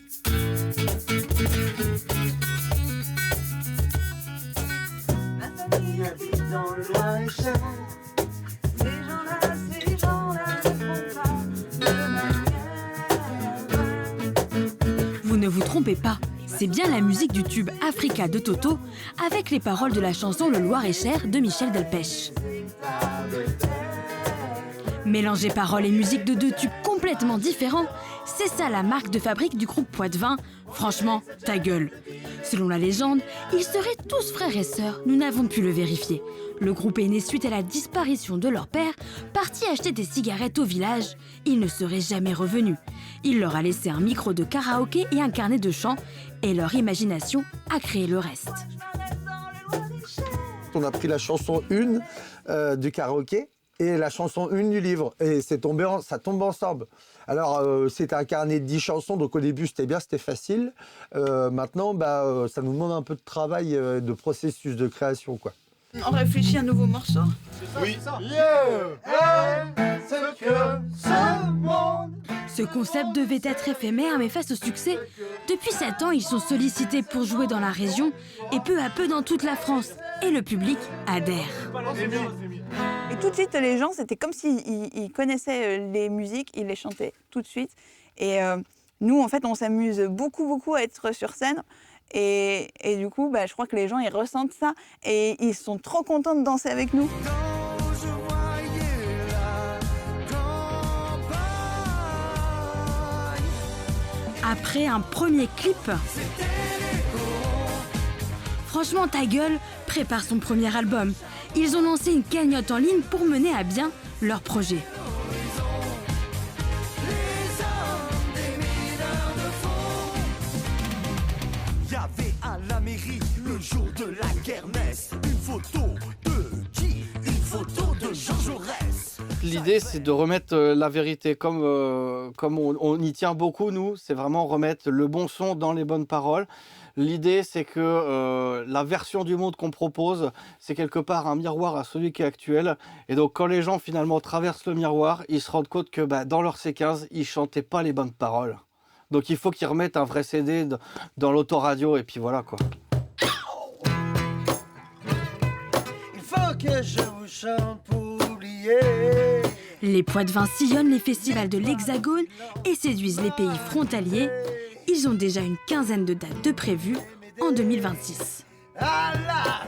Ma famille habite dans le Loir-et-Cher. Ces gens-là ne font pas de manière. Vous ne vous trompez pas, c'est bien la musique du tube Africa de Toto avec les paroles de la chanson Le Loir-et-Cher de Michel Delpech. Mélanger paroles et musique de deux tubes complètement différents, c'est ça la marque de fabrique du groupe Poitvin. Franchement, ta gueule. Selon la légende, ils seraient tous frères et sœurs, nous n'avons pu le vérifier. Le groupe est né suite à la disparition de leur père, parti acheter des cigarettes au village. Il ne serait jamais revenu. Il leur a laissé un micro de karaoké et un carnet de chant, et leur imagination a créé le reste. On a pris la chanson 1 du karaoké et la chanson 1 du livre, et ça tombe ensemble. Alors, c'était un carnet de 10 chansons, donc au début, c'était bien, c'était facile. Maintenant, ça nous demande un peu de travail, de processus de création, quoi. On réfléchit à un nouveau morceau. Oui. Ce concept devait être éphémère, mais face au succès, depuis 7 ans, ils sont sollicités pour jouer dans la région et peu à peu dans toute la France. Et le public adhère. Et tout de suite, les gens, c'était comme s'ils connaissaient les musiques, ils les chantaient tout de suite. Et nous, en fait, on s'amuse beaucoup à être sur scène. Et du coup, je crois que les gens, ils ressentent ça. Et ils sont trop contents de danser avec nous. Après un premier clip, franchement, ta gueule prépare son premier album. Ils ont lancé une cagnotte en ligne pour mener à bien leur projet. Il y avait à la mairie le jour de la kermesse une photo de qui? Une photo de Jean Jaurès. L'idée, c'est de remettre la vérité, comme on y tient beaucoup, nous, c'est vraiment remettre le bon son dans les bonnes paroles. L'idée, c'est que la version du monde qu'on propose, c'est quelque part un miroir à celui qui est actuel. Et donc, quand les gens, finalement, traversent le miroir, ils se rendent compte que dans leur C15, ils chantaient pas les bonnes paroles. Donc, il faut qu'ils remettent un vrai CD dans l'autoradio, et puis voilà, quoi. Il faut que je vous chante pour oublier. Les Poitvins sillonnent les festivals de l'Hexagone et séduisent les pays frontaliers. Ils ont déjà une quinzaine de dates de prévues en 2026. À la